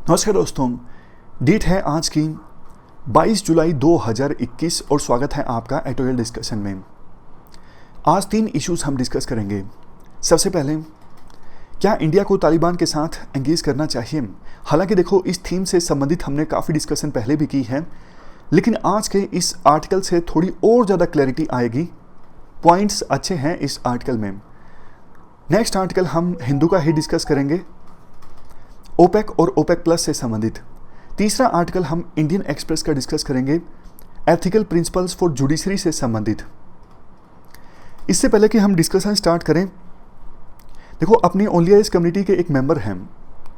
नमस्कार दोस्तों, डेट है आज की 22 जुलाई 2021 और स्वागत है आपका एडिटोरियल डिस्कशन में। आज 3 इश्यूज हम डिस्कस करेंगे। सबसे पहले, क्या इंडिया को तालिबान के साथ एंगेज करना चाहिए? हालांकि देखो, इस थीम से संबंधित हमने काफ़ी डिस्कशन पहले भी की है, लेकिन आज के इस आर्टिकल से थोड़ी और ज़्यादा क्लैरिटी आएगी। पॉइंट्स अच्छे हैं इस आर्टिकल में। नेक्स्ट आर्टिकल हम हिंदू का ही डिस्कस करेंगे, ओपेक और ओपेक प्लस से संबंधित। तीसरा आर्टिकल हम इंडियन एक्सप्रेस का डिस्कस करेंगे, एथिकल प्रिंसिपल्स फॉर जुडिशरी से संबंधित। इससे पहले कि हम डिस्कशन स्टार्ट करें, देखो, अपनी ओनली कम्युनिटी के एक मेंबर हैं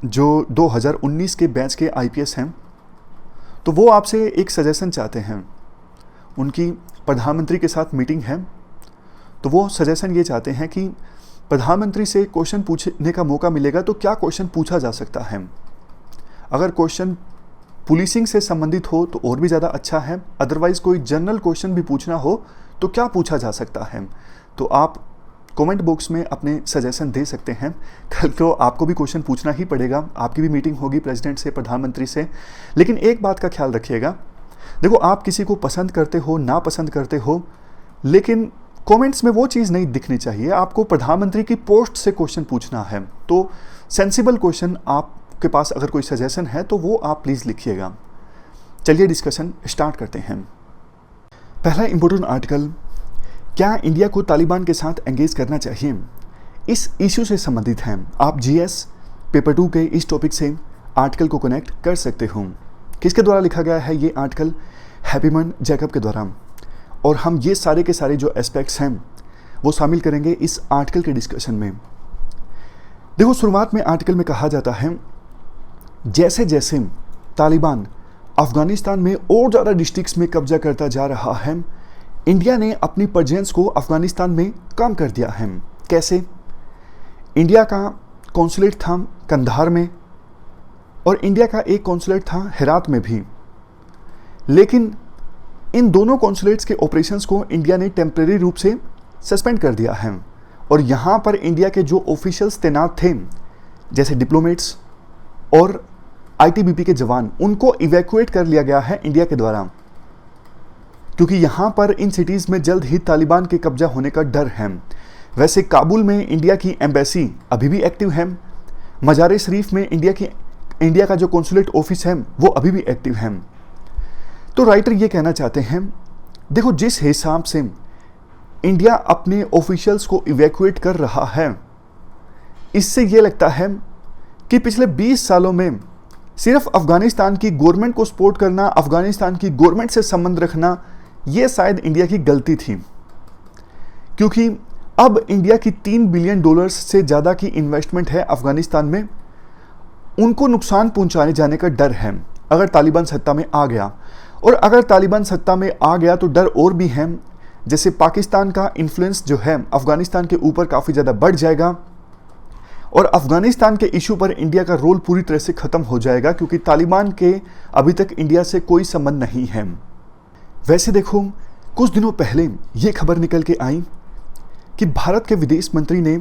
जो 2019 के बैच के आईपीएस हैं, तो वो आपसे एक सजेशन चाहते हैं। उनकी प्रधानमंत्री के साथ मीटिंग है, तो वो सजेशन ये चाहते हैं कि प्रधानमंत्री से क्वेश्चन पूछने का मौका मिलेगा तो क्या क्वेश्चन पूछा जा सकता है। अगर क्वेश्चन पुलिसिंग से संबंधित हो तो और भी ज़्यादा अच्छा है, अदरवाइज़ कोई जनरल क्वेश्चन भी पूछना हो तो क्या पूछा जा सकता है। तो आप कमेंट बॉक्स में अपने सजेशन दे सकते हैं। कल तो आपको भी क्वेश्चन पूछना ही पड़ेगा, आपकी भी मीटिंग होगी प्रेसिडेंट से, प्रधानमंत्री से। लेकिन एक बात का ख्याल रखिएगा, देखो, आप किसी को पसंद करते हो ना पसंद करते हो, लेकिन कमेंट्स में वो चीज़ नहीं दिखनी चाहिए। आपको प्रधानमंत्री की पोस्ट से क्वेश्चन पूछना है, तो सेंसिबल क्वेश्चन आपके पास अगर कोई सजेशन है तो वो आप प्लीज़ लिखिएगा। चलिए डिस्कशन स्टार्ट करते हैं। पहला इंपॉर्टेंट आर्टिकल, क्या इंडिया को तालिबान के साथ एंगेज करना चाहिए, इस इश्यू से संबंधित है। आप जीएस पेपर 2 के इस टॉपिक से आर्टिकल को कनेक्ट कर सकते हो। किसके द्वारा लिखा गया है ये आर्टिकल? हैप्पीमन जैकब के द्वारा। और हम ये सारे के सारे जो एस्पेक्ट्स हैं वो शामिल करेंगे इस आर्टिकल के डिस्कशन में। देखो, शुरुआत में आर्टिकल में कहा जाता है, जैसे जैसे तालिबान अफगानिस्तान में और ज़्यादा डिस्ट्रिक्ट्स में कब्जा करता जा रहा है, इंडिया ने अपनी प्रेजेंस को अफगानिस्तान में कम कर दिया है। कैसे? इंडिया का कॉन्सुलेट था कंधार में और इंडिया का एक कॉन्सुलेट था हेरात में भी, लेकिन इन दोनों कॉन्सुलेट्स के ऑपरेशंस को इंडिया ने टेम्परेरी रूप से सस्पेंड कर दिया है। और यहाँ पर इंडिया के जो ऑफिशियल्स तैनात थे, जैसे डिप्लोमेट्स और आईटीबीपी के जवान, उनको इवैक्यूएट कर लिया गया है इंडिया के द्वारा, क्योंकि यहाँ पर इन सिटीज़ में जल्द ही तालिबान के कब्जा होने का डर है। वैसे काबुल में इंडिया की एम्बेसी अभी भी एक्टिव है, मजार शरीफ में इंडिया का जो कॉन्सुलेट ऑफिस है वो अभी भी एक्टिव है। तो राइटर ये कहना चाहते हैं, देखो, जिस हिसाब से इंडिया अपने ऑफिशियल्स को इवैक्यूएट कर रहा है, इससे ये लगता है कि पिछले 20 सालों में सिर्फ अफगानिस्तान की गवर्नमेंट को सपोर्ट करना, अफगानिस्तान की गवर्नमेंट से संबंध रखना, ये शायद इंडिया की गलती थी। क्योंकि अब इंडिया की $3 बिलियन से ज़्यादा की इन्वेस्टमेंट है अफगानिस्तान में, उनको नुकसान पहुंचाने जाने का डर है अगर तालिबान सत्ता में आ गया। और अगर तालिबान सत्ता में आ गया तो डर और भी है, जैसे पाकिस्तान का इन्फ्लुएंस जो है अफगानिस्तान के ऊपर काफ़ी ज़्यादा बढ़ जाएगा और अफगानिस्तान के इशू पर इंडिया का रोल पूरी तरह से ख़त्म हो जाएगा, क्योंकि तालिबान के अभी तक इंडिया से कोई संबंध नहीं है। वैसे देखो, कुछ दिनों पहले ये खबर निकल के आई कि भारत के विदेश मंत्री ने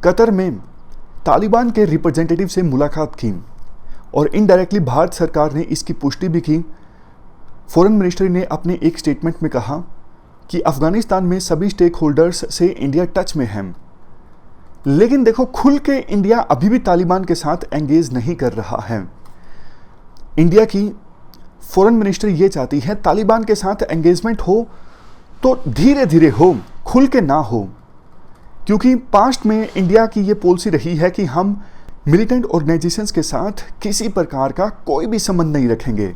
कतर में तालिबान के रिप्रेजेंटेटिव से मुलाकात की और इनडायरेक्टली भारत सरकार ने इसकी पुष्टि भी की। फॉरेन मिनिस्ट्री ने अपने एक स्टेटमेंट में कहा कि अफगानिस्तान में सभी स्टेक होल्डर्स से इंडिया टच में है। लेकिन देखो, खुल के इंडिया अभी भी तालिबान के साथ एंगेज नहीं कर रहा है। इंडिया की फॉरेन मिनिस्ट्री ये चाहती है तालिबान के साथ एंगेजमेंट हो तो धीरे धीरे हो, खुल के ना हो, क्योंकि पास्ट में इंडिया की ये पॉलिसी रही है कि हम मिलिटेंट ऑर्गेनाइजेशंस के साथ किसी प्रकार का कोई भी संबंध नहीं रखेंगे।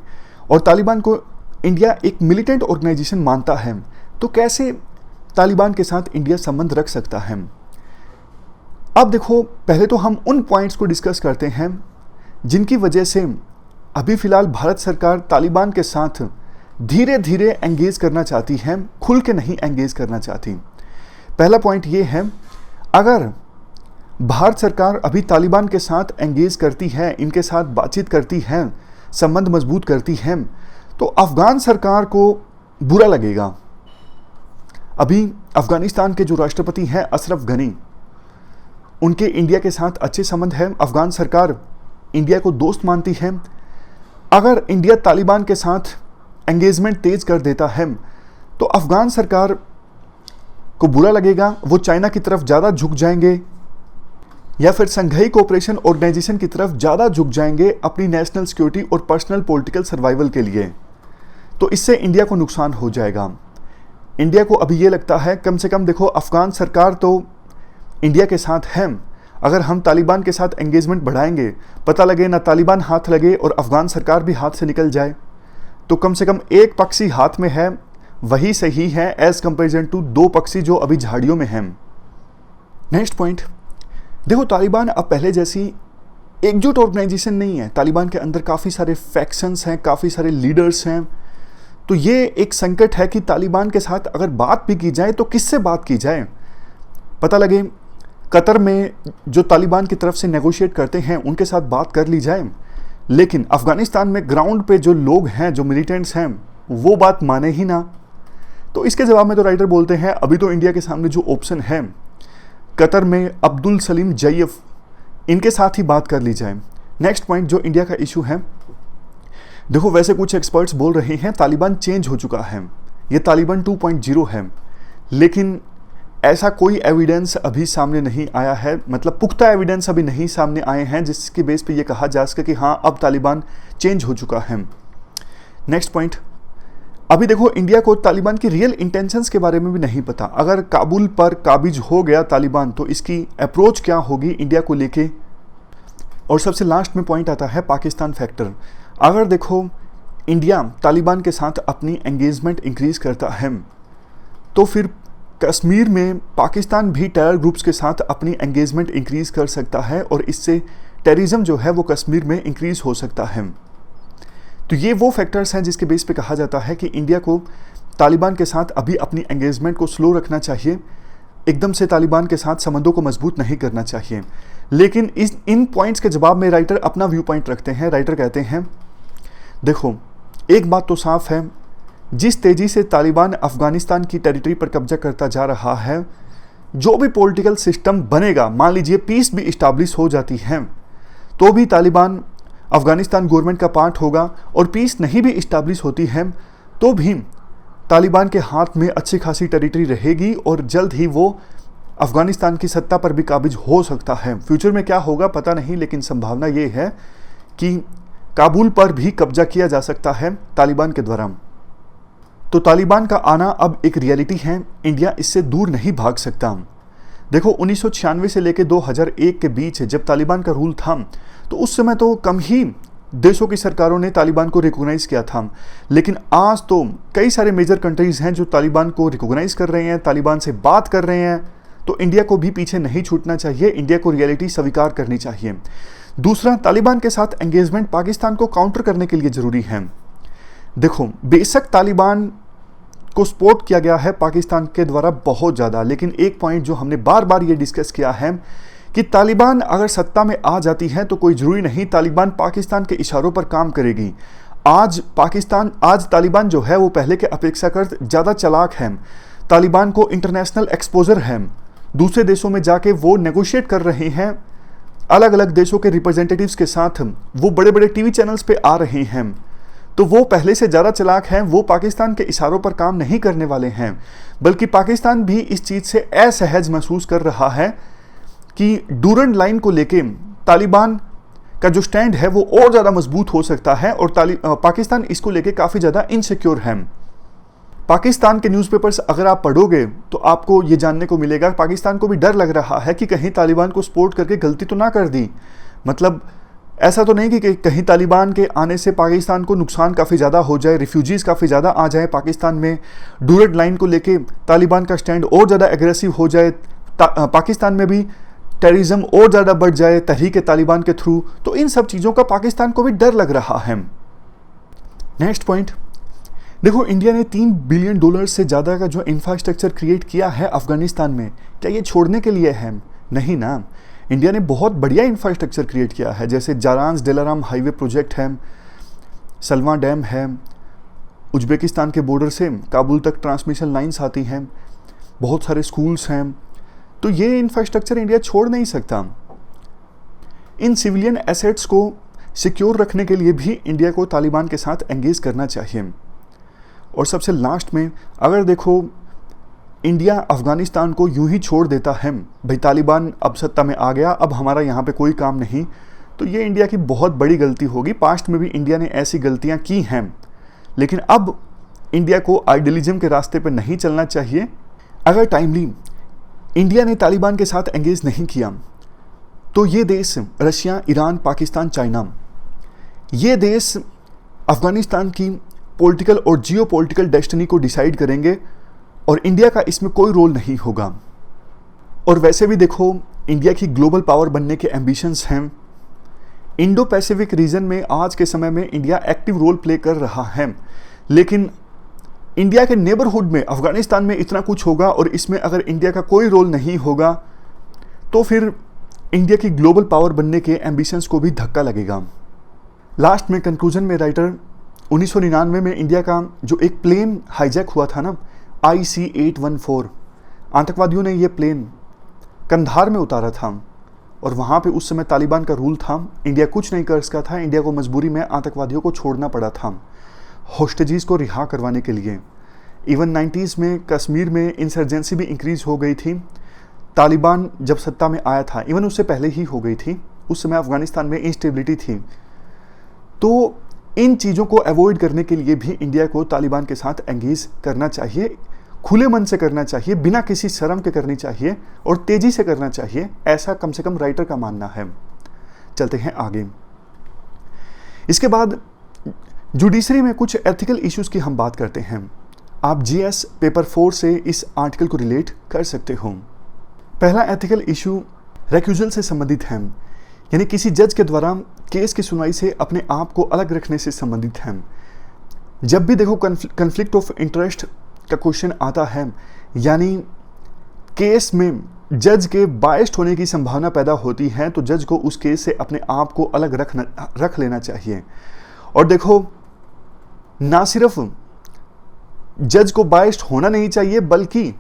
और तालिबान को इंडिया एक मिलिटेंट ऑर्गेनाइजेशन मानता है, तो कैसे तालिबान के साथ इंडिया संबंध रख सकता है? अब देखो, पहले तो हम उन पॉइंट्स को डिस्कस करते हैं जिनकी वजह से अभी फिलहाल भारत सरकार तालिबान के साथ धीरे धीरे एंगेज करना चाहती है, खुल के नहीं एंगेज करना चाहती। पहला पॉइंट ये है, अगर भारत सरकार अभी तालिबान के साथ एंगेज करती है, इनके साथ बातचीत करती है, संबंध मजबूत करती है, तो अफगान सरकार को बुरा लगेगा। अभी अफगानिस्तान के जो राष्ट्रपति हैं अशरफ गनी, उनके इंडिया के साथ अच्छे संबंध हैं। अफगान सरकार इंडिया को दोस्त मानती है। अगर इंडिया तालिबान के साथ एंगेजमेंट तेज कर देता है तो अफगान सरकार को बुरा लगेगा, वो चाइना की तरफ ज़्यादा झुक जाएंगे या फिर संघाई कोऑपरेशन ऑर्गेनाइजेशन की तरफ ज़्यादा झुक जाएंगे अपनी नेशनल सिक्योरिटी और पर्सनल पॉलिटिकल सर्वाइवल के लिए। तो इससे इंडिया को नुकसान हो जाएगा। इंडिया को अभी ये लगता है, कम से कम देखो अफगान सरकार तो इंडिया के साथ है, अगर हम तालिबान के साथ एंगेजमेंट बढ़ाएंगे, पता लगे ना तालिबान हाथ लगे और अफगान सरकार भी हाथ से निकल जाए, तो कम से कम एक पक्षी हाथ में है वही सही है एज कंपेरिजन टू दो पक्षी जो अभी झाड़ियों में हैं। नेक्स्ट पॉइंट, देखो तालिबान अब पहले जैसी एकजुट ऑर्गेनाइजेशन नहीं है। तालिबान के अंदर काफ़ी सारे फैक्शंस हैं, काफ़ी सारे लीडर्स हैं। तो ये एक संकट है कि तालिबान के साथ अगर बात भी की जाए तो किससे बात की जाए। पता लगे कतर में जो तालिबान की तरफ से नेगोशिएट करते हैं उनके साथ बात कर ली जाए, लेकिन अफगानिस्तान में ग्राउंड पे जो लोग हैं, जो मिलिटेंट्स हैं, वो बात माने ही ना। तो इसके जवाब में तो राइटर बोलते हैं अभी तो इंडिया के सामने जो ऑप्शन है कतर में अब्दुल सलीम जयफ, इनके साथ ही बात कर ली जाए। नेक्स्ट पॉइंट जो इंडिया का इशू है, देखो वैसे कुछ एक्सपर्ट्स बोल रहे हैं तालिबान चेंज हो चुका है, ये तालिबान 2.0 है, लेकिन ऐसा कोई एविडेंस अभी सामने नहीं आया है, मतलब पुख्ता एविडेंस अभी नहीं सामने आए हैं जिसके बेस पे ये कहा जा सके कि हाँ अब तालिबान चेंज हो चुका है। नेक्स्ट पॉइंट, अभी देखो इंडिया को तालिबान की रियल इंटेंशंस के बारे में भी नहीं पता। अगर काबुल पर काबिज हो गया तालिबान तो इसकी अप्रोच क्या होगी इंडिया को लेके। और सबसे लास्ट में पॉइंट आता है पाकिस्तान फैक्टर। अगर देखो इंडिया तालिबान के साथ अपनी एंगेजमेंट इंक्रीज करता है तो फिर कश्मीर में पाकिस्तान भी टेरर ग्रुप्स के साथ अपनी एंगेजमेंट इंक्रीज कर सकता है और इससे टेररिज्म जो है वो कश्मीर में इंक्रीज हो सकता है। तो ये वो फैक्टर्स हैं जिसके बेस पे कहा जाता है कि इंडिया को तालिबान के साथ अभी अपनी एंगेजमेंट को स्लो रखना चाहिए, एकदम से तालिबान के साथ संबंधों को मजबूत नहीं करना चाहिए। लेकिन इन पॉइंट्स के जवाब में राइटर अपना व्यू पॉइंट रखते हैं। राइटर कहते हैं देखो एक बात तो साफ है, जिस तेज़ी से तालिबान अफगानिस्तान की टेरिटरी पर कब्जा करता जा रहा है, जो भी पॉलिटिकल सिस्टम बनेगा, मान लीजिए पीस भी इस्टाब्लिश हो जाती है तो भी तालिबान अफगानिस्तान गवर्नमेंट का पार्ट होगा, और पीस नहीं भी इस्टाब्लिश होती है तो भी तालिबान के हाथ में अच्छी खासी टेरिटरी रहेगी और जल्द ही वो अफगानिस्तान की सत्ता पर भी काबिज हो सकता है। फ्यूचर में क्या होगा पता नहीं, लेकिन संभावना ये है कि काबुल पर भी कब्जा किया जा सकता है तालिबान के द्वारा। तो तालिबान का आना अब एक रियलिटी है, इंडिया इससे दूर नहीं भाग सकता। देखो 1996 से लेकर 2001 के बीच जब तालिबान का रूल था तो उस समय तो कम ही देशों की सरकारों ने तालिबान को रिकॉग्नाइज किया था, लेकिन आज तो कई सारे मेजर कंट्रीज हैं जो तालिबान को रिकॉग्नाइज कर रहे हैं, तालिबान से बात कर रहे हैं। तो इंडिया को भी पीछे नहीं छूटना चाहिए, इंडिया को रियलिटी स्वीकार करनी चाहिए। दूसरा, तालिबान के साथ एंगेजमेंट पाकिस्तान को काउंटर करने के लिए ज़रूरी है। देखो बेशक तालिबान को सपोर्ट किया गया है पाकिस्तान के द्वारा बहुत ज़्यादा, लेकिन एक पॉइंट जो हमने बार बार ये डिस्कस किया है कि तालिबान अगर सत्ता में आ जाती है तो कोई ज़रूरी नहीं तालिबान पाकिस्तान के इशारों पर काम करेगी। आज तालिबान जो है वो पहले के अपेक्षाकृत ज़्यादा चालाक है, तालिबान को इंटरनेशनल एक्सपोजर है, दूसरे देशों में जाके वो नेगोशिएट कर रहे हैं, अलग अलग देशों के रिप्रेजेंटेटिव्स के साथ वो बड़े बड़े टीवी चैनल्स पे आ रहे हैं। तो वो पहले से ज़्यादा चालाक हैं, वो पाकिस्तान के इशारों पर काम नहीं करने वाले हैं, बल्कि पाकिस्तान भी इस चीज़ से असहज महसूस कर रहा है कि डूरंड लाइन को लेके तालिबान का जो स्टैंड है वो और ज़्यादा मजबूत हो सकता है और पाकिस्तान इसको लेके काफ़ी ज़्यादा इनसिक्योर है। पाकिस्तान के न्यूज़पेपर्स अगर आप पढ़ोगे तो आपको ये जानने को मिलेगा पाकिस्तान को भी डर लग रहा है कि कहीं तालिबान को सपोर्ट करके गलती तो ना कर दी। मतलब ऐसा तो नहीं कि कहीं तालिबान के आने से पाकिस्तान को नुकसान काफ़ी ज़्यादा हो जाए, रिफ्यूजीज़ काफ़ी ज़्यादा आ जाए पाकिस्तान में, डूरंड लाइन को लेके तालिबान का स्टैंड और ज़्यादा एग्रेसिव हो जाए, पाकिस्तान में भी टेररिज्म और ज़्यादा बढ़ जाए तहरीक तालिबान के थ्रू। तो इन सब चीज़ों का पाकिस्तान को भी डर लग रहा है। नेक्स्ट पॉइंट, देखो इंडिया ने $3 बिलियन से ज़्यादा का जो इंफ्रास्ट्रक्चर क्रिएट किया है अफगानिस्तान में, क्या ये छोड़ने के लिए है? नहीं ना, इंडिया ने बहुत बढ़िया इंफ्रास्ट्रक्चर क्रिएट किया है, जैसे जारांस डेलाराम हाईवे प्रोजेक्ट है, सलवा डैम है, उज्बेकिस्तान के बॉर्डर से काबुल तक ट्रांसमिशन लाइंस आती हैं, बहुत सारे स्कूल्स हैं। तो ये इंफ्रास्ट्रक्चर इंडिया छोड़ नहीं सकता। इन सिविलियन एसेट्स को सिक्योर रखने के लिए भी इंडिया को तालिबान के साथ एंगेज करना चाहिए। और सबसे लास्ट में, अगर देखो इंडिया अफगानिस्तान को यूं ही छोड़ देता है, भाई तालिबान अब सत्ता में आ गया, अब हमारा यहाँ पे कोई काम नहीं, तो ये इंडिया की बहुत बड़ी गलती होगी। पास्ट में भी इंडिया ने ऐसी गलतियाँ की हैं, लेकिन अब इंडिया को आइडियलिज्म के रास्ते पर नहीं चलना चाहिए। अगर टाइमली इंडिया ने तालिबान के साथ एंगेज नहीं किया तो ये देश रशिया, ईरान, पाकिस्तान, चाइना, ये देश अफगानिस्तान की पॉलिटिकल और जियो पॉलिटिकल डेस्टिनी को डिसाइड करेंगे और इंडिया का इसमें कोई रोल नहीं होगा। और वैसे भी देखो, इंडिया की ग्लोबल पावर बनने के एम्बिशंस हैं। इंडो पैसिफिक रीजन में आज के समय में इंडिया एक्टिव रोल प्ले कर रहा है, लेकिन इंडिया के नेबरहुड में अफगानिस्तान में इतना कुछ होगा और इसमें अगर इंडिया का कोई रोल नहीं होगा तो फिर इंडिया की ग्लोबल पावर बनने के एम्बिशंस को भी धक्का लगेगा। लास्ट में कंक्लूजन में राइटर 1999 में इंडिया का जो एक प्लेन हाईजैक हुआ था ना, IC-814, आतंकवादियों ने ये प्लेन कंधार में उतारा था और वहाँ पे उस समय तालिबान का रूल था। इंडिया कुछ नहीं कर सका था, इंडिया को मजबूरी में आतंकवादियों को छोड़ना पड़ा था होस्टेजीज को रिहा करवाने के लिए। इवन 90s में कश्मीर में इंसर्जेंसी भी इंक्रीज हो गई थी। तालिबान जब सत्ता में आया था, इवन उससे पहले ही हो गई थी, उस समय अफगानिस्तान में इंस्टेबिलिटी थी। तो इन चीज़ों को अवॉइड करने के लिए भी इंडिया को तालिबान के साथ एंगेज करना चाहिए, खुले मन से करना चाहिए, बिना किसी शर्म के करनी चाहिए और तेज़ी से करना चाहिए, ऐसा कम से कम राइटर का मानना है। चलते हैं आगे। इसके बाद जुडिशरी में कुछ एथिकल इश्यूज़ की हम बात करते हैं। आप GS पेपर 4 से इस आर्टिकल को रिलेट कर सकते हो। पहला एथिकल इशू रेक्यूजल से संबंधित है, यानी किसी जज के द्वारा केस की सुनवाई से अपने आप को अलग रखने से संबंधित है। जब भी देखो कन्फ्लिक्ट ऑफ इंटरेस्ट का क्वेश्चन आता है, यानी केस में जज के बायस्ड होने की संभावना पैदा होती है, तो जज को उस केस से अपने आप को अलग रख लेना चाहिए। और देखो, ना सिर्फ जज को बायस्ड होना नहीं चाहिए, बल्कि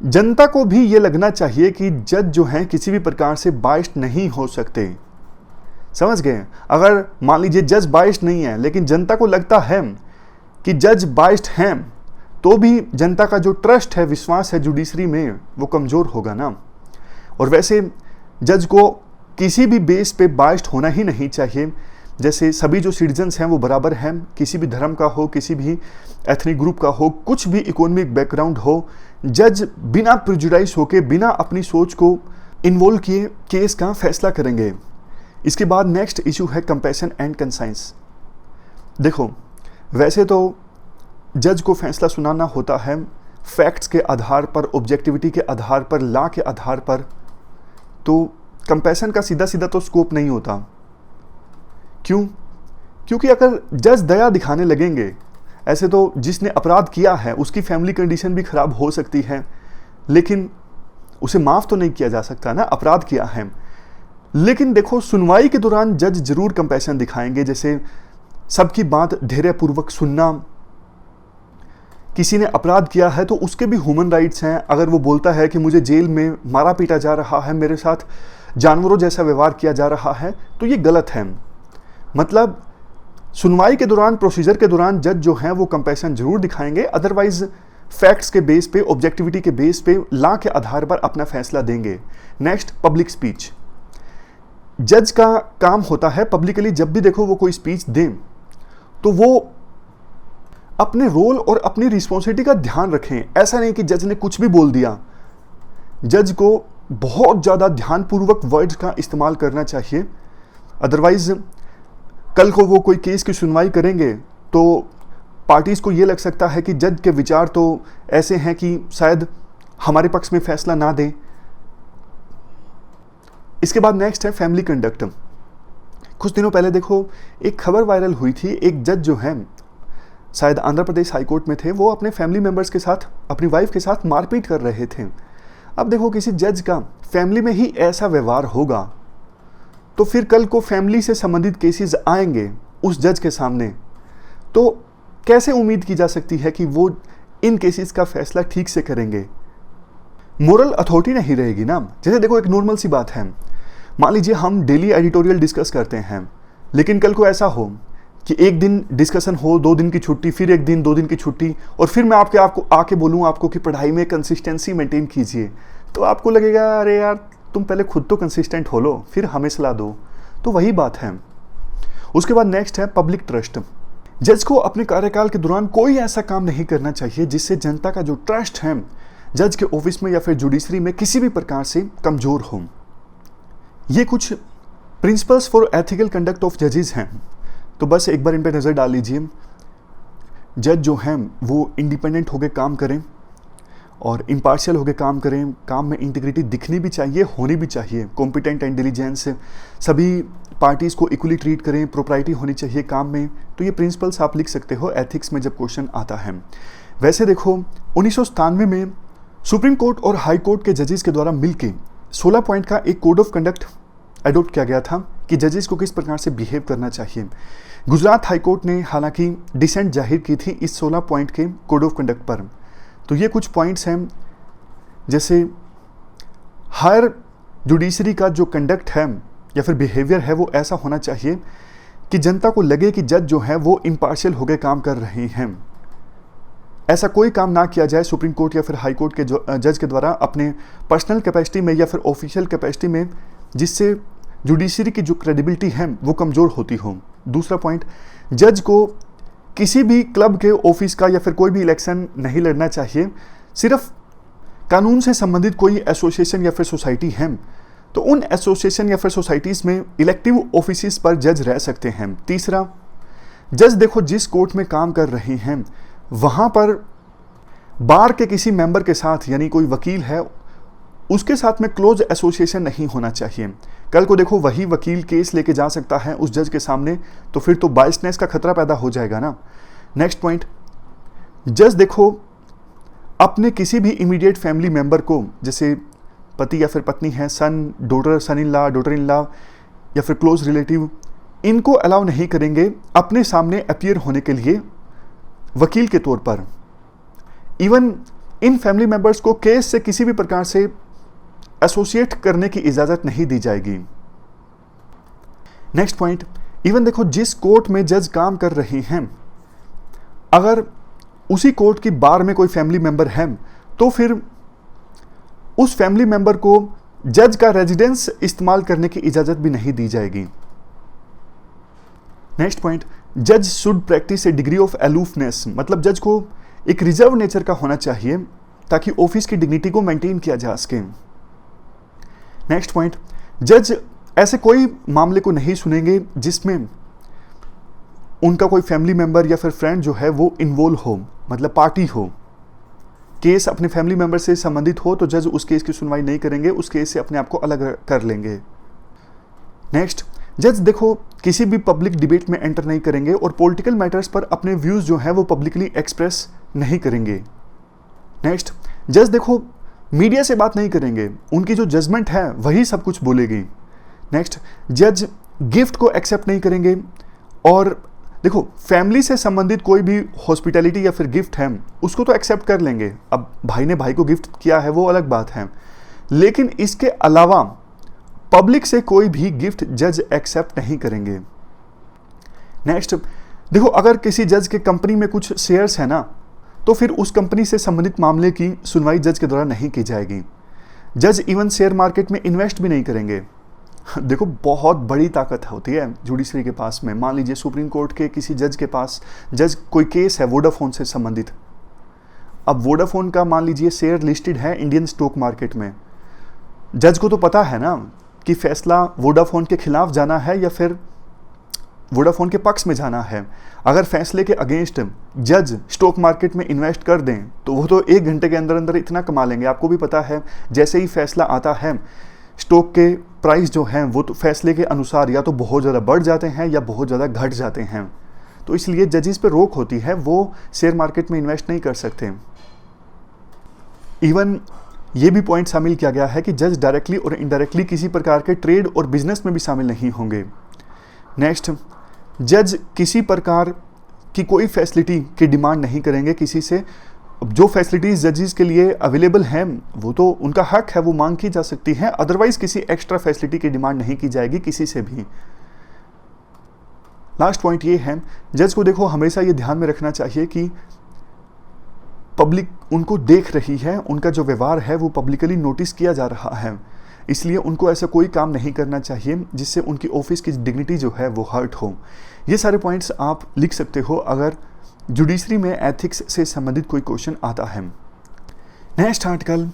जनता को भी ये लगना चाहिए कि जज जो हैं किसी भी प्रकार से बायस्ड नहीं हो सकते। समझ गए? अगर मान लीजिए जज बायस्ड नहीं है, लेकिन जनता को लगता है कि जज बायस्ड हैं, तो भी जनता का जो ट्रस्ट है, विश्वास है जुडिशरी में, वो कमज़ोर होगा ना। और वैसे जज को किसी भी बेस पे बायस्ड होना ही नहीं चाहिए। जैसे सभी जो सिटीजन्स हैं वो बराबर हैं, किसी भी धर्म का हो, किसी भी एथनिक ग्रुप का हो, कुछ भी इकोनॉमिक बैकग्राउंड हो, जज बिना प्रिजुडाइज होके, बिना अपनी सोच को इन्वॉल्व किए केस का फैसला करेंगे। इसके बाद नेक्स्ट इशू है कंपैशन एंड कंसाइंस। देखो, वैसे तो जज को फैसला सुनाना होता है फैक्ट्स के आधार पर, ऑब्जेक्टिविटी के आधार पर, लॉ के आधार पर, तो कंपैशन का सीधा सीधा तो स्कोप नहीं होता। क्यों? क्योंकि अगर जज दया दिखाने लगेंगे, ऐसे तो जिसने अपराध किया है उसकी फैमिली कंडीशन भी खराब हो सकती है, लेकिन उसे माफ़ तो नहीं किया जा सकता ना, अपराध किया है। लेकिन देखो, सुनवाई के दौरान जज जरूर कंपैशन दिखाएंगे, जैसे सबकी बात धैर्यपूर्वक सुनना। किसी ने अपराध किया है तो उसके भी ह्यूमन राइट्स हैं। अगर वो बोलता है कि मुझे जेल में मारा पीटा जा रहा है, मेरे साथ जानवरों जैसा व्यवहार किया जा रहा है, तो ये गलत है। मतलब सुनवाई के दौरान, प्रोसीजर के दौरान जज जो हैं वो कंपैशन जरूर दिखाएंगे, अदरवाइज फैक्ट्स के बेस पे, ऑब्जेक्टिविटी के बेस पे, लॉ के आधार पर अपना फैसला देंगे। Next, public speech. जज का काम होता है पब्लिकली जब भी देखो वो कोई स्पीच दें तो वो अपने रोल और अपनी रिस्पॉन्सिबिलिटी का ध्यान रखें। ऐसा नहीं कि जज ने कुछ भी बोल दिया। जज को बहुत ज़्यादा ध्यानपूर्वक वर्ड्स का इस्तेमाल करना चाहिए, अदरवाइज कल को वो कोई केस की सुनवाई करेंगे तो पार्टीज़ को ये लग सकता है कि जज के विचार तो ऐसे हैं कि शायद हमारे पक्ष में फैसला ना दें। इसके बाद नेक्स्ट है फैमिली कंडक्ट। कुछ दिनों पहले देखो एक खबर वायरल हुई थी, एक जज जो है शायद आंध्र प्रदेश हाईकोर्ट में थे, वो अपने फैमिली मेंबर्स के साथ, अपनी वाइफ के साथ मारपीट कर रहे थे। अब देखो, किसी जज का फैमिली में ही ऐसा व्यवहार होगा तो फिर कल को फैमिली से संबंधित केसेस आएंगे उस जज के सामने, तो कैसे उम्मीद की जा सकती है कि वो इन केसेस का फैसला ठीक से करेंगे? मोरल अथॉरिटी नहीं रहेगी ना। जैसे देखो, एक नॉर्मल सी बात है, मान लीजिए हम डेली एडिटोरियल डिस्कस करते हैं, लेकिन कल को ऐसा हो कि एक दिन डिस्कशन हो, 2 दिन की छुट्टी, फिर एक दिन 2 दिन की छुट्टी, और फिर मैं आपको आके बोलूँ आपको कि पढ़ाई में कंसिस्टेंसी मेंटेन कीजिए, तो आपको लगेगा अरे यार तुम पहले खुद तो कंसिस्टेंट हो लो, फिर हमें सलाह दो। तो वही बात है। उसके बाद नेक्स्ट है पब्लिक ट्रस्ट। जज को अपने कार्यकाल के दौरान कोई ऐसा काम नहीं करना चाहिए जिससे जनता का जो ट्रस्ट है जज के ऑफिस में या फिर जुडिशरी में किसी भी प्रकार से कमजोर हो। ये कुछ principles for ethical conduct of जजेस हैं, तो बस एक बार इन पे नज़र डाल लीजिए। जज जो हैं वो इंडिपेंडेंट होकर काम करें और इम्पार्शियल होकर काम करें, काम में इंटीग्रिटी दिखनी भी चाहिए, होनी भी चाहिए, कॉम्पिटेंट एंड डिलीजेंस, सभी पार्टीज़ को इक्वली ट्रीट करें, प्रोप्राइटी होनी चाहिए काम में। तो ये प्रिंसिपल्स आप लिख सकते हो एथिक्स में जब क्वेश्चन आता है। वैसे देखो 1997 में सुप्रीम कोर्ट और हाई कोर्ट के जजेस के द्वारा मिलकर 16 पॉइंट का एक कोड ऑफ कंडक्ट अडोप्ट किया गया था कि जजेस को किस प्रकार से बिहेव करना चाहिए। गुजरात हाई कोर्ट ने हालांकि डिसेंट जाहिर की थी इस 16 पॉइंट के कोड ऑफ कंडक्ट पर। तो ये कुछ पॉइंट्स हैं, जैसे हायर जुडिशरी का जो कंडक्ट है या फिर बिहेवियर है वो ऐसा होना चाहिए कि जनता को लगे कि जज जो है वो इम्पार्शियल होकर काम कर रहे हैं। ऐसा कोई काम ना किया जाए सुप्रीम कोर्ट या फिर हाई कोर्ट के जज के द्वारा अपने पर्सनल कैपेसिटी में या फिर ऑफिशियल कैपेसिटी में, जिससे जुडिशरी की जो क्रेडिबिलिटी है वो कमज़ोर होती हो। दूसरा पॉइंट, जज को किसी भी क्लब के ऑफिस का या फिर कोई भी इलेक्शन नहीं लड़ना चाहिए। सिर्फ कानून से संबंधित कोई एसोसिएशन या फिर सोसाइटी है तो उन एसोसिएशन या फिर सोसाइटीज़ में इलेक्टिव ऑफिस पर जज रह सकते हैं। तीसरा, जज देखो जिस कोर्ट में काम कर रहे हैं वहाँ पर बार के किसी मेंबर के साथ, यानी कोई वकील है उसके साथ में क्लोज एसोसिएशन नहीं होना चाहिए। कल को देखो वही वकील केस लेके जा सकता है उस जज के सामने, तो फिर तो बायसनेस का खतरा पैदा हो जाएगा ना। नेक्स्ट पॉइंट, जज देखो अपने किसी भी इमीडिएट फैमिली मेंबर को, जैसे पति या फिर पत्नी है, son, daughter, son in law, daughter in law या फिर क्लोज रिलेटिव, इनको अलाउ नहीं करेंगे अपने सामने अपीयर होने के लिए वकील के तौर पर। इवन इन फैमिली मेंबर्स को केस से किसी भी प्रकार से एसोसिएट करने की इजाज़त नहीं दी जाएगी। नेक्स्ट पॉइंट, इवन देखो जिस कोर्ट में जज काम कर रहे हैं अगर उसी कोर्ट की बार में कोई फैमिली मेंबर है तो फिर उस फैमिली मेंबर को जज का रेजिडेंस इस्तेमाल करने की इजाज़त भी नहीं दी जाएगी। नेक्स्ट पॉइंट, जज should practice A degree of aloofness, मतलब जज को एक रिजर्व नेचर का होना चाहिए ताकि ऑफिस की डिग्निटी को मेंटेन किया जा सके। नेक्स्ट पॉइंट, जज ऐसे कोई मामले को नहीं सुनेंगे जिसमें उनका कोई फैमिली मेंबर या फिर फ्रेंड जो है वो इन्वॉल्व हो, मतलब पार्टी हो। केस अपने फैमिली मेंबर से संबंधित हो तो जज उस केस की सुनवाई नहीं करेंगे, उस केस से अपने आप को अलग कर लेंगे। नेक्स्ट, जज देखो किसी भी पब्लिक डिबेट में एंटर नहीं करेंगे और पॉलिटिकल मैटर्स पर अपने व्यूज़ जो हैं वो पब्लिकली एक्सप्रेस नहीं करेंगे। नेक्स्ट, जज देखो मीडिया से बात नहीं करेंगे, उनकी जो जजमेंट है वही सब कुछ बोलेगी। नेक्स्ट, जज गिफ्ट को एक्सेप्ट नहीं करेंगे और देखो फैमिली से संबंधित कोई भी हॉस्पिटैलिटी या फिर गिफ्ट है उसको तो एक्सेप्ट कर लेंगे, अब भाई ने भाई को गिफ्ट किया है वो अलग बात है, लेकिन इसके अलावा पब्लिक से कोई भी गिफ्ट जज एक्सेप्ट नहीं करेंगे। नेक्स्ट, देखो अगर किसी जज के कंपनी में कुछ शेयर्स है ना तो फिर उस कंपनी से संबंधित मामले की सुनवाई जज के द्वारा नहीं की जाएगी। जज इवन शेयर मार्केट में इन्वेस्ट भी नहीं करेंगे। देखो बहुत बड़ी ताकत होती है जुडिशरी के पास में। मान लीजिए सुप्रीम कोर्ट के किसी जज के पास कोई केस है वोडाफोन से संबंधित, अब वोडाफोन का मान लीजिए शेयर लिस्टेड है इंडियन स्टॉक मार्केट में, जज को तो पता है ना कि फैसला वोडाफोन के खिलाफ जाना है या फिर वोडाफोन के पक्ष में जाना है। अगर फैसले के अगेंस्ट जज स्टॉक मार्केट में इन्वेस्ट कर दें तो वो तो 1 घंटे के अंदर अंदर इतना कमा लेंगे। आपको भी पता है जैसे ही फैसला आता है स्टॉक के प्राइस जो हैं वो तो फैसले के अनुसार या तो बहुत ज़्यादा बढ़ जाते हैं या बहुत ज़्यादा घट जाते हैं। तो इसलिए जजेस पे रोक होती है, वो शेयर मार्केट में इन्वेस्ट नहीं कर सकते। इवन ये भी पॉइंट शामिल किया गया है कि जज डायरेक्टली और इनडायरेक्टली किसी प्रकार के ट्रेड और बिजनेस में भी शामिल नहीं होंगे। नेक्स्ट, जज किसी प्रकार की कोई फैसिलिटी की डिमांड नहीं करेंगे किसी से। जो फैसिलिटीज़ जजेस के लिए अवेलेबल हैं वो तो उनका हक है, वो मांग की जा सकती है, अदरवाइज किसी एक्स्ट्रा फैसिलिटी की डिमांड नहीं की जाएगी किसी से भी। लास्ट पॉइंट ये है, जज को देखो हमेशा ये ध्यान में रखना चाहिए कि पब्लिक उनको देख रही है, उनका जो व्यवहार है वो पब्लिकली नोटिस किया जा रहा है, इसलिए उनको ऐसा कोई काम नहीं करना चाहिए जिससे उनकी ऑफिस की डिग्निटी जो है वो हर्ट हो। ये सारे पॉइंट्स आप लिख सकते हो अगर जुडिशरी में एथिक्स से संबंधित कोई क्वेश्चन आता है। नेक्स्ट आर्टिकल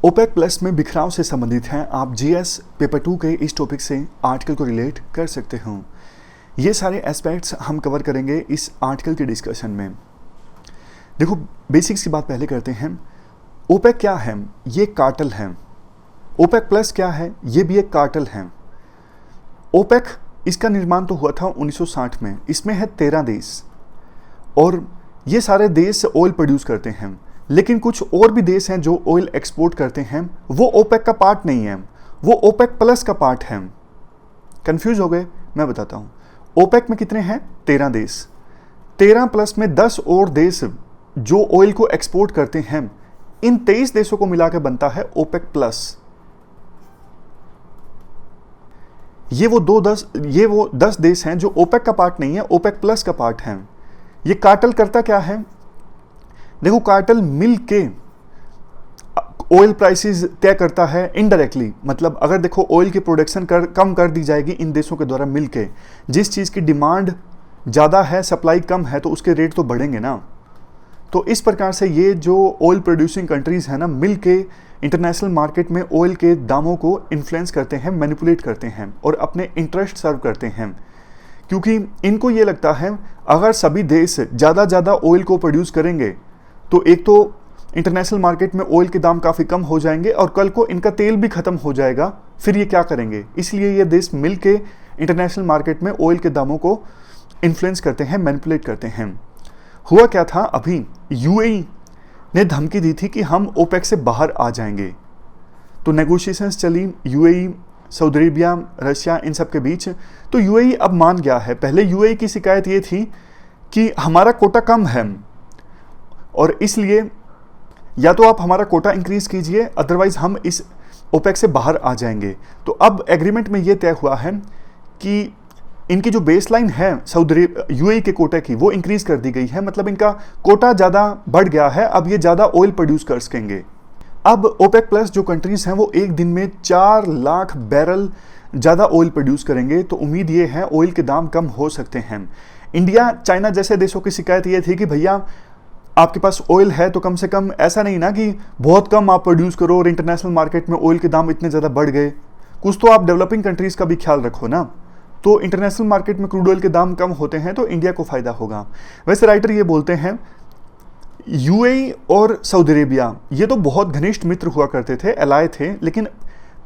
ओपेक प्लस में बिखराव से संबंधित है। आप जीएस पेपर 2 के इस टॉपिक से आर्टिकल को रिलेट कर सकते हो। ये सारे एस्पेक्ट्स हम कवर करेंगे इस आर्टिकल के डिस्कशन में। देखो बेसिक्स की बात पहले करते हैं। ओपेक क्या है? ये कार्टेल है। ओपेक प्लस क्या है? ये भी एक कार्टेल है। ओपेक इसका निर्माण तो हुआ था 1960 में। इसमें है 13 देश और ये सारे देश ऑयल प्रोड्यूस करते हैं, लेकिन कुछ और भी देश हैं जो ऑयल एक्सपोर्ट करते हैं, वो ओपेक का पार्ट नहीं है, वो ओपेक प्लस का पार्ट है। कंफ्यूज हो गए? मैं बताता हूँ। ओपेक में कितने हैं? 13 देश। 13 प्लस में 10 और देश जो ऑयल को एक्सपोर्ट करते हैं, इन 23 देशों को मिलाकर बनता है ओपेक प्लस। ये वो 10 देश हैं जो ओपेक का पार्ट नहीं है, ओपेक प्लस का पार्ट है। ये कार्टेल करता क्या है? देखो कार्टेल मिल के ऑयल प्राइसेस तय करता है इनडायरेक्टली। मतलब अगर देखो ऑयल की प्रोडक्शन कम कर दी जाएगी इन देशों के द्वारा मिलके, जिस चीज़ की डिमांड ज़्यादा है, सप्लाई कम है, तो उसके रेट तो बढ़ेंगे ना। तो इस प्रकार से ये जो ऑयल प्रोड्यूसिंग कंट्रीज़ हैं ना, मिल के इंटरनेशनल मार्केट में ऑयल के दामों को इन्फ्लुएंस करते हैं, मैनिपुलेट करते हैं और अपने इंटरेस्ट सर्व करते हैं। क्योंकि इनको ये लगता है अगर सभी देश ज़्यादा ऑयल को प्रोड्यूस करेंगे तो एक तो इंटरनेशनल मार्केट में ऑयल के दाम काफ़ी कम हो जाएंगे और कल को इनका तेल भी ख़त्म हो जाएगा, फिर ये क्या करेंगे? इसलिए ये देश मिल के इंटरनेशनल मार्केट में ऑयल के दामों को इन्फ्लुएंस करते हैं, मैनिपुलेट करते हैं। हुआ क्या था, अभी यूएई ने धमकी दी थी कि हम ओपेक से बाहर आ जाएंगे। तो नेगोशिएशंस चली यूएई, सऊदी अरेबिया, रशिया, इन सब के बीच। तो यूएई अब मान गया है। पहले यूएई की शिकायत ये थी कि हमारा कोटा कम है और इसलिए या तो आप हमारा कोटा इंक्रीज कीजिए, अदरवाइज हम इस ओपेक से बाहर आ जाएंगे। तो अब एग्रीमेंट में ये तय हुआ है कि इनकी जो बेसलाइन है सऊदी यूएई के कोटे की, वो इंक्रीज कर दी गई है। मतलब इनका कोटा ज़्यादा बढ़ गया है, अब ये ज़्यादा ऑयल प्रोड्यूस कर सकेंगे। अब ओपेक प्लस जो कंट्रीज हैं वो एक दिन में 4 लाख बैरल ज़्यादा ऑयल प्रोड्यूस करेंगे। तो उम्मीद ये है ऑयल के दाम कम हो सकते हैं। इंडिया, चाइना जैसे देशों की शिकायत ये थी कि भैया आपके पास ऑयल है तो कम से कम ऐसा नहीं ना कि बहुत कम आप प्रोड्यूस करो और इंटरनेशनल मार्केट में ऑयल के दाम इतने ज़्यादा बढ़ गए। कुछ तो आप डेवलपिंग कंट्रीज़ का भी ख्याल रखो ना। तो इंटरनेशनल मार्केट में क्रूड ऑयल के दाम कम होते हैं तो इंडिया को फ़ायदा होगा। वैसे राइटर ये बोलते हैं यूएई और सऊदी अरेबिया ये तो बहुत घनिष्ठ मित्र हुआ करते थे, एलाय थे, लेकिन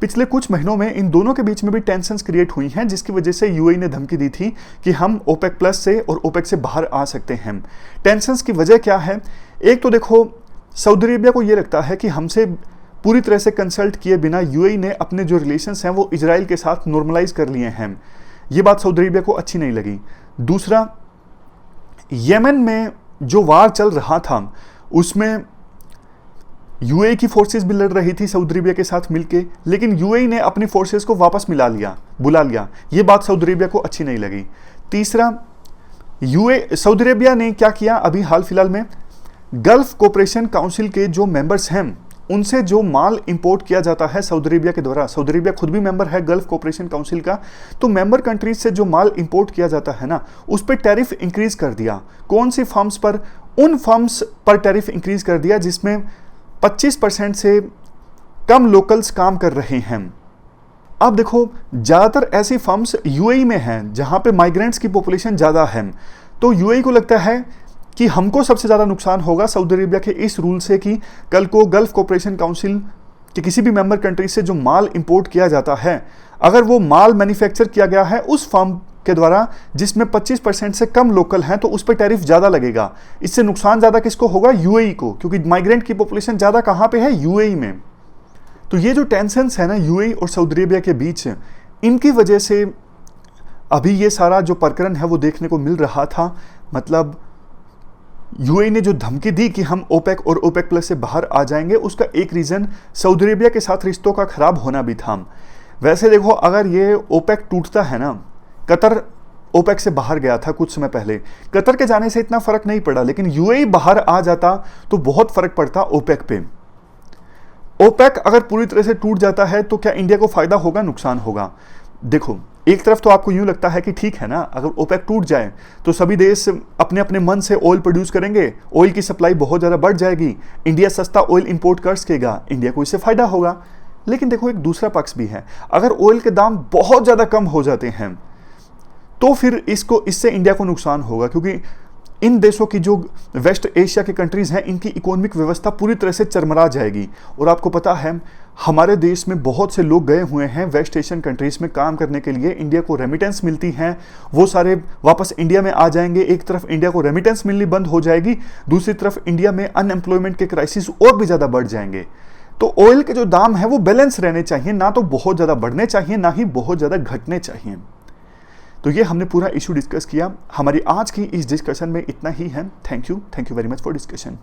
पिछले कुछ महीनों में इन दोनों के बीच में भी टेंशन्स क्रिएट हुई हैं, जिसकी वजह से यूएई ने धमकी दी थी कि हम ओपेक प्लस से और ओपेक से बाहर आ सकते हैं। टेंशन्स की वजह क्या है? एक तो देखो सऊदी अरेबिया को ये लगता है कि हमसे पूरी तरह से कंसल्ट किए बिना यूएई ने अपने जो रिलेशंस हैं वो इजराइल के साथ नॉर्मलाइज कर लिए हैं। ये बात सऊदी अरेबिया को अच्छी नहीं लगी। दूसरा, येमेन में जो वार चल रहा था उसमें यूएई की फोर्सेस भी लड़ रही थी सऊदी अरेबिया के साथ मिलके, लेकिन यूएई ने अपनी फोर्सेस को वापस बुला लिया। ये बात सऊदी अरेबिया को अच्छी नहीं लगी। तीसरा, सऊदी अरेबिया ने क्या किया, अभी हाल फिलहाल में गल्फ कोऑपरेशन काउंसिल के जो मेंबर्स हैं उनसे जो माल इंपोर्ट किया जाता है सऊदी अरेबिया के द्वारा, सऊदी अरेबिया खुद भी मेंबर है गल्फ कोऑपरेशन काउंसिल का, तो मेंबर कंट्रीज से जो माल इंपोर्ट किया जाता है ना, उस पर टैरिफ इंक्रीज कर दिया। कौन सी फर्म्स पर? उन फर्म्स पर टैरिफ इंक्रीज कर दिया जिसमें 25% से कम लोकल्स काम कर रहे हैं। अब देखो ज़्यादातर ऐसी फर्म्स यूएई में हैं जहां पे माइग्रेंट्स की पॉपुलेशन ज़्यादा है, तो यूएई को लगता है कि हमको सबसे ज़्यादा नुकसान होगा सऊदी अरेबिया के इस रूल से कि कल को गल्फ कोऑपरेशन काउंसिल के किसी भी मेंबर कंट्री से जो माल इंपोर्ट किया जाता है, अगर वो माल मैन्युफैक्चर किया गया है उस फर्म के द्वारा जिसमें 25% से कम लोकल हैं, तो उस पर टैरिफ ज़्यादा लगेगा। इससे नुकसान ज़्यादा किसको होगा? यूएई को, क्योंकि माइग्रेंट की पॉपुलेशन ज़्यादा कहाँ पे है? यूएई में। तो ये जो टेंशन्स है ना यूएई और सऊदी अरेबिया के बीच, इनकी वजह से अभी ये सारा जो प्रकरण है वो देखने को मिल रहा था। मतलब यूएई ने जो धमकी दी कि हम ओपेक और ओपेक प्लस से बाहर आ जाएंगे, उसका एक रीज़न सऊदी अरेबिया के साथ रिश्तों का खराब होना भी था। वैसे देखो अगर ये ओपेक टूटता है ना, कतर ओपेक से बाहर गया था कुछ समय पहले। कतर के जाने से इतना फर्क नहीं पड़ा, लेकिन यूएई बाहर आ जाता तो बहुत फर्क पड़ता ओपेक पे। ओपेक अगर पूरी तरह से टूट जाता है तो क्या इंडिया को फायदा होगा, नुकसान होगा? देखो, एक तरफ तो आपको यूं लगता है कि ठीक है ना, अगर ओपेक टूट जाए तो सभी देश अपने अपने मन से ऑयल प्रोड्यूस करेंगे, ऑयल की सप्लाई बहुत ज़्यादा बढ़ जाएगी, इंडिया सस्ता ऑयल इंपोर्ट कर सकेगा, इंडिया को इससे फायदा होगा। लेकिन देखो, एक दूसरा पक्ष भी है। अगर ऑयल के दाम बहुत ज़्यादा कम हो जाते हैं तो फिर इससे इंडिया को नुकसान होगा, क्योंकि इन देशों की जो वेस्ट एशिया के कंट्रीज हैं, इनकी इकोनॉमिक व्यवस्था पूरी तरह से चरमरा जाएगी। और आपको पता है, हमारे देश में बहुत से लोग गए हुए हैं वेस्ट एशियन कंट्रीज में काम करने के लिए, इंडिया को रेमिटेंस मिलती हैं, वो सारे वापस इंडिया में आ जाएंगे। एक तरफ इंडिया को रेमिटेंस मिलनी बंद हो जाएगी, दूसरी तरफ इंडिया में अनएम्प्लॉयमेंट के क्राइसिस और भी ज़्यादा बढ़ जाएंगे। तो ऑयल के जो दाम है वो बैलेंस रहने चाहिए, ना तो बहुत ज़्यादा बढ़ने चाहिए, ना ही बहुत ज़्यादा घटने चाहिए। तो ये हमने पूरा इशू डिस्कस किया। हमारी आज की इस डिस्कशन में इतना ही है। Thank you very much for discussion.